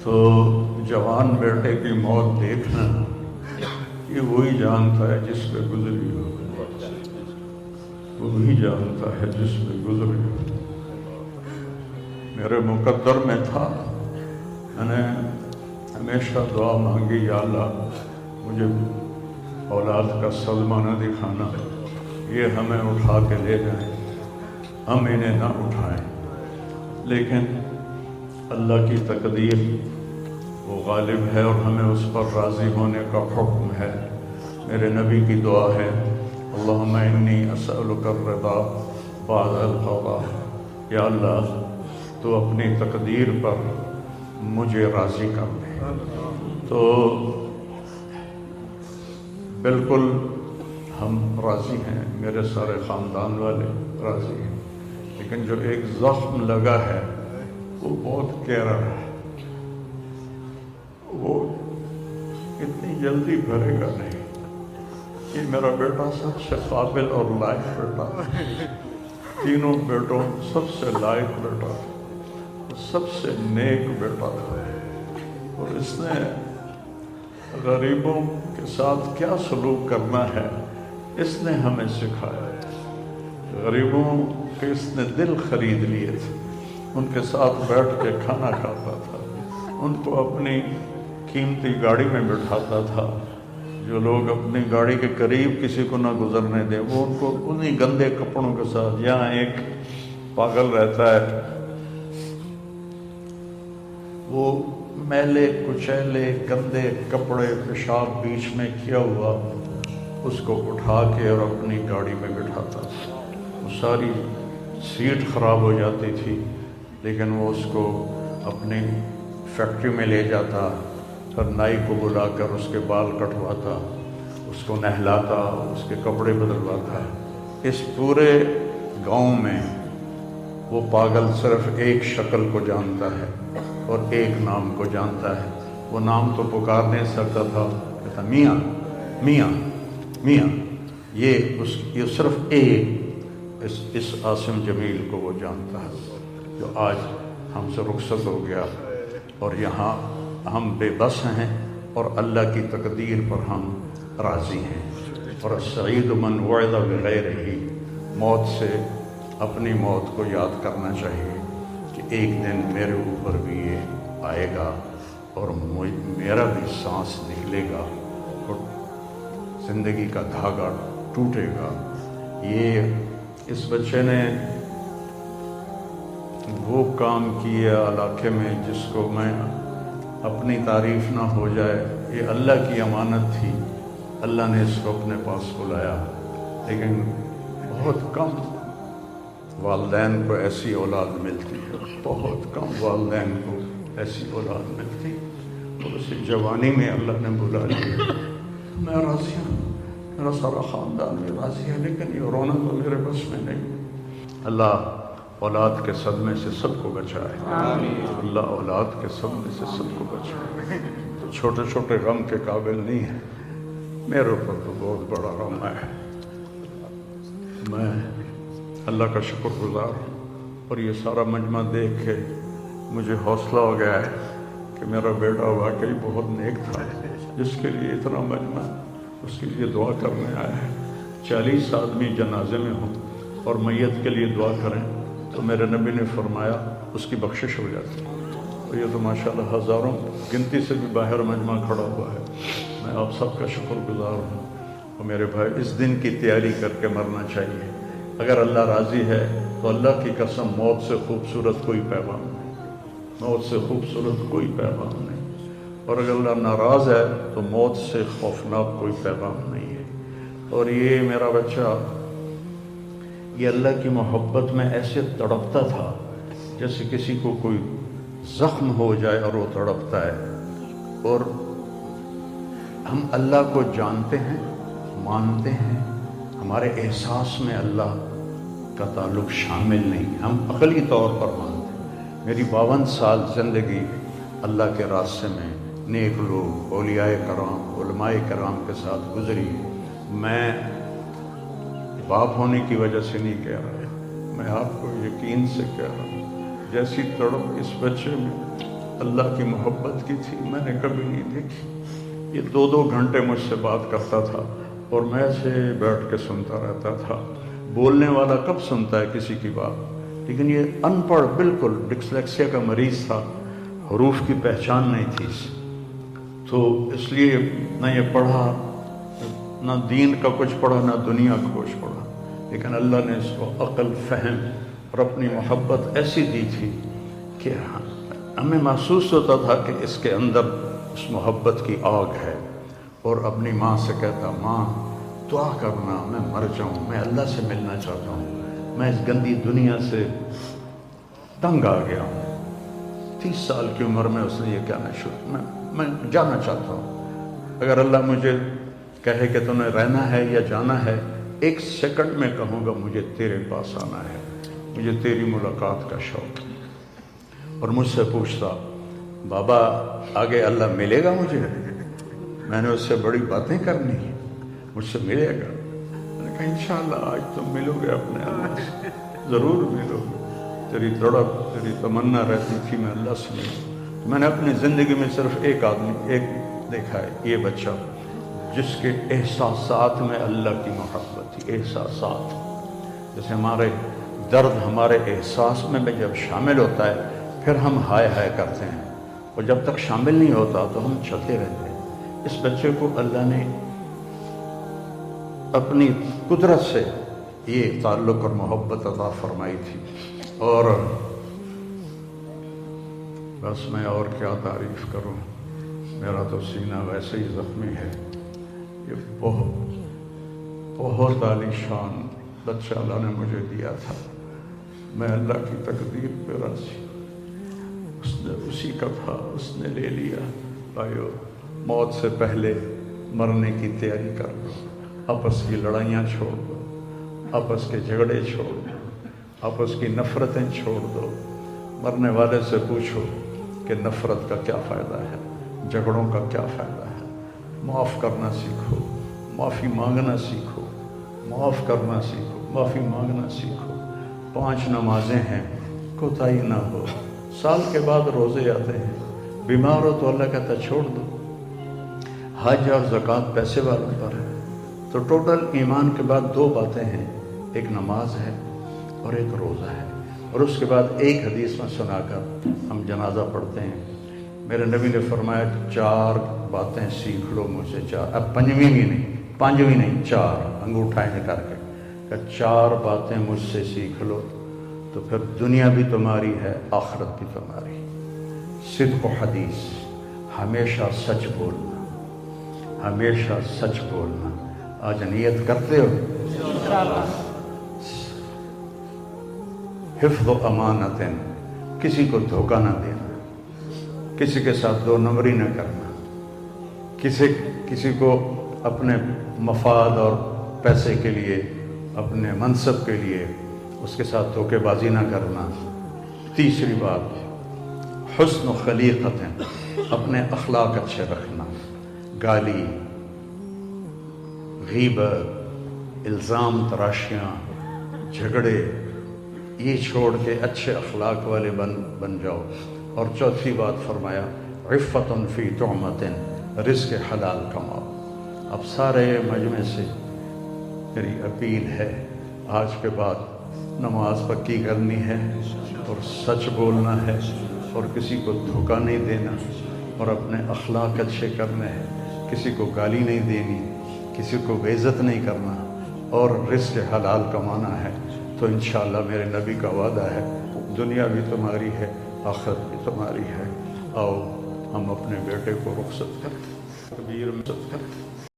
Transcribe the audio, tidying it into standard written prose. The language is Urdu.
تو جوان بیٹے کی موت دیکھنا یہ وہی جانتا ہے جس پہ گزری ہو، وہی جانتا ہے جس پہ گزری ہو۔ میرے مقدر میں تھا، میں نے ہمیشہ دعا مانگی، یا اللہ مجھے اولاد کا صدمہ نہ دکھانا، یہ ہمیں اٹھا کے لے جائیں، ہم انہیں نہ اٹھائیں۔ لیکن اللہ کی تقدیر وہ غالب ہے اور ہمیں اس پر راضی ہونے کا حکم ہے۔ میرے نبی کی دعا ہے، اللہم انی اسألک الرضا بعد القضاء، یا اللہ تو اپنی تقدیر پر مجھے راضی کر دے۔ تو بالکل ہم راضی ہیں، میرے سارے خاندان والے راضی ہیں، لیکن جو ایک زخم لگا ہے وہ بہت گہرا ہے، وہ اتنی جلدی بھرے گا نہیں۔ یہ میرا بیٹا سب سے قابل اور لائق بیٹا، تینوں بیٹوں سب سے لائق بیٹا، سب سے نیک بیٹا تھا، اور اس نے غریبوں کے ساتھ کیا سلوک کرنا ہے اس نے ہمیں سکھایا۔ غریبوں کے اس نے دل خرید لیے تھے، ان کے ساتھ بیٹھ کے کھانا کھاتا تھا، ان کو اپنی قیمتی گاڑی میں بٹھاتا تھا۔ جو لوگ اپنی گاڑی کے قریب کسی کو نہ گزرنے دیں، وہ ان کو انہی گندے کپڑوں کے ساتھ، یہاں ایک پاگل رہتا ہے، وہ میلے کچیلے گندے کپڑے پیشاب بیچ میں کیا ہوا اس کو اٹھا کے اور اپنی گاڑی میں بٹھاتا تھا۔ وہ ساری سیٹ خراب ہو جاتی تھی، لیکن وہ اس کو اپنی فیکٹری میں لے جاتا، پھر نائی کو بلا کر اس کے بال کٹواتا، اس کو نہلاتا، اس کے کپڑے بدلواتا۔ اس پورے گاؤں میں وہ پاگل صرف ایک شکل کو جانتا ہے اور ایک نام کو جانتا ہے۔ وہ نام تو پکار نہیں سکتا تھا، کہتا میاں میاں میاں، یہ صرف ایک اس عاصم جمیل کو وہ جانتا ہے، جو آج ہم سے رخصت ہو گیا، اور یہاں ہم بے بس ہیں اور اللہ کی تقدیر پر ہم راضی ہیں۔ اور السعید من وعظ بغیرہ، موت سے اپنی موت کو یاد کرنا چاہیے کہ ایک دن میرے اوپر بھی یہ آئے گا اور میرا بھی سانس نکلے گا اور زندگی کا دھاگا ٹوٹے گا۔ یہ اس بچے نے وہ کام کیا علاقے میں جس کو میں اپنی تعریف نہ ہو جائے، یہ اللہ کی امانت تھی، اللہ نے اس کو اپنے پاس بلایا، لیکن بہت کم والدین کو ایسی اولاد ملتی ہے، بہت کم والدین کو ایسی اولاد ملتی، اور اسی جوانی میں اللہ نے بلا لیا۔ میں راضی ہوں، میرا سارا خاندان بھی راضی ہے، لیکن یہ رونا تو میرے بس میں نہیں۔ اللہ اولاد کے صدمے سے سب کو بچائے، اللہ اولاد کے صدمے سے سب کو بچائے۔ تو چھوٹے چھوٹے غم کے قابل نہیں ہے، میرے اوپر تو بہت بڑا غم ہے۔ میں اللہ کا شکر گزار ہوں، اور یہ سارا مجمع دیکھ کے مجھے حوصلہ ہو گیا ہے کہ میرا بیٹا واقعی بہت نیک تھا، جس کے لیے اتنا مجمع اس کے لیے دعا کرنے آیا ہے۔ 40 آدمی جنازے میں ہوں اور میت کے لیے دعا کریں تو میرے نبی نے فرمایا اس کی بخشش ہو جاتی ہے۔ تو یہ تو ماشاءاللہ ہزاروں گنتی سے بھی باہر مجمع کھڑا ہوا ہے۔ میں آپ سب کا شکر گزار ہوں، اور میرے بھائی اس دن کی تیاری کر کے مرنا چاہیے۔ اگر اللہ راضی ہے تو اللہ کی قسم موت سے خوبصورت کوئی پیغام نہیں، موت سے خوبصورت کوئی پیغام نہیں، اور اگر اللہ ناراض ہے تو موت سے خوفناک کوئی پیغام نہیں ہے۔ اور یہ میرا بچہ یہ اللہ کی محبت میں ایسے تڑپتا تھا جیسے کسی کو کوئی زخم ہو جائے اور وہ تڑپتا ہے۔ اور ہم اللہ کو جانتے ہیں، مانتے ہیں، ہمارے احساس میں اللہ کا تعلق شامل نہیں، ہم عقلی طور پر مانتے ہیں۔ میری 52 سال زندگی اللہ کے راستے میں نیک لوگ، اولیاء کرام، علماء کرام کے ساتھ گزری۔ میں باپ ہونے کی وجہ سے نہیں کہہ رہا، میں آپ کو یقین سے کہہ رہا ہوں، جیسی تڑپ اس بچے میں اللہ کی محبت کی تھی میں نے کبھی نہیں دیکھی۔ یہ 2 گھنٹے مجھ سے بات کرتا تھا اور میں ایسے بیٹھ کے سنتا رہتا تھا۔ بولنے والا کب سنتا ہے کسی کی بات، لیکن یہ ان پڑھ، بالکل ڈسلیکسیا کا مریض تھا، حروف کی پہچان نہیں تھی، تو اس لیے نہ یہ پڑھا، نہ دین کا کچھ پڑھا، نہ دنیا کا کچھ پڑھا، لیکن اللہ نے اس کو عقل، فہم اور اپنی محبت ایسی دی تھی کہ ہمیں محسوس ہوتا تھا کہ اس کے اندر اس محبت کی آگ ہے۔ اور اپنی ماں سے کہتا، ماں دعا کرنا میں مر جاؤں، میں اللہ سے ملنا چاہتا ہوں، میں اس گندی دنیا سے تنگ آ گیا ہوں۔ 30 سال کی عمر میں اس نے یہ کہنا شروع، میں جانا چاہتا ہوں، اگر اللہ مجھے کہے کہ تمہیں رہنا ہے یا جانا ہے، 1 سیکنڈ میں کہوں گا مجھے تیرے پاس آنا ہے، مجھے تیری ملاقات کا شوق ہے۔ اور مجھ سے پوچھتا، بابا آگے اللہ ملے گا مجھے؟ میں نے اس سے بڑی باتیں کرنی ہیں، مجھ سے ملے گا؟ میں نے کہا انشاءاللہ آج تم ملو گے اپنے اللہ سے، ضرور ملو گے، تیری تڑپ، تیری تمنا رہتی تھی میں اللہ سے ملوں۔ میں نے اپنی زندگی میں صرف ایک آدمی دیکھا ہے، یہ بچہ جس کے احساسات میں اللہ کی محبت تھی۔ احساسات جیسے ہمارے درد ہمارے احساس میں جب شامل ہوتا ہے پھر ہم ہائے ہائے کرتے ہیں، اور جب تک شامل نہیں ہوتا تو ہم چلتے رہتے ہیں۔ اس بچے کو اللہ نے اپنی قدرت سے یہ تعلق اور محبت عطا فرمائی تھی، اور بس میں اور کیا تعریف کروں، میرا تو سینہ ویسے ہی زخمی ہے۔ یہ بہت عالیشان بچہ اللہ نے مجھے دیا تھا، میں اللہ کی تقدیر پہ راضی، اس نے اسی کا تھا، اس نے لے لیا۔ بھائیو، موت سے پہلے مرنے کی تیاری کر لو، آپس کی لڑائیاں چھوڑ دو، آپس کے جھگڑے چھوڑ دو، آپس کی نفرتیں چھوڑ دو۔ مرنے والے سے پوچھو کہ نفرت کا کیا فائدہ ہے، جھگڑوں کا کیا فائدہ ہے۔ معاف کرنا سیکھو، معافی مانگنا سیکھو، معاف کرنا سیکھو، معافی مانگنا سیکھو۔ 5 نمازیں ہیں، کوتاہی نہ ہو۔ سال کے بعد روزے آتے ہیں، بیمار ہو تو اللہ کہتا چھوڑ دو۔ حج اور زکوٰۃ پیسے والوں پر ہے۔ تو ٹوٹل ایمان کے بعد 2 باتیں ہیں، ایک نماز ہے اور ایک روزہ ہے، اور اس کے بعد ایک حدیث میں سنا کر ہم جنازہ پڑھتے ہیں۔ میرے نبی نے فرمایا 4 باتیں سیکھ لو مجھ سے، 4، اب 5ویں نہیں 4 انگوٹھا کر کے کہ 4 باتیں مجھ سے سیکھ لو تو پھر دنیا بھی تمہاری ہے، آخرت بھی تمہاری۔ صدق و حدیث، ہمیشہ سچ بولنا، ہمیشہ سچ بولنا۔ آج نیت کرتے ہو؟ حفظ و امانت، کسی کو دھوکہ نہ دینا، کسی کے ساتھ 2 نمبری نہ کرنا، کسی کو اپنے مفاد اور پیسے کے لیے، اپنے منصب کے لیے اس کے ساتھ دھوکے بازی نہ کرنا۔ تیسری بات، حسن و خلیقت، اپنے اخلاق اچھے رکھنا، گالی، غیبت، الزام تراشیاں، جھگڑے، یہ چھوڑ کے اچھے اخلاق والے بن جاؤ۔ اور چوتھی بات فرمایا عفت فی طعمۃ، رزق حلال کماؤ۔ اب سارے مجمع سے میری اپیل ہے، آج کے بعد نماز پکی کرنی ہے اور سچ بولنا ہے اور کسی کو دھوکہ نہیں دینا اور اپنے اخلاق اچھے کرنے ہیں، کسی کو گالی نہیں دینی، کسی کو بے عزت نہیں کرنا، اور رزق حلال کمانا ہے۔ تو انشاءاللہ میرے نبی کا وعدہ ہے، دنیا بھی تمہاری ہے، آخرت بھی تمہاری ہے۔ آؤ ہم اپنے بیٹے کو رخصت کریں، کبیر میں رخصت کریں۔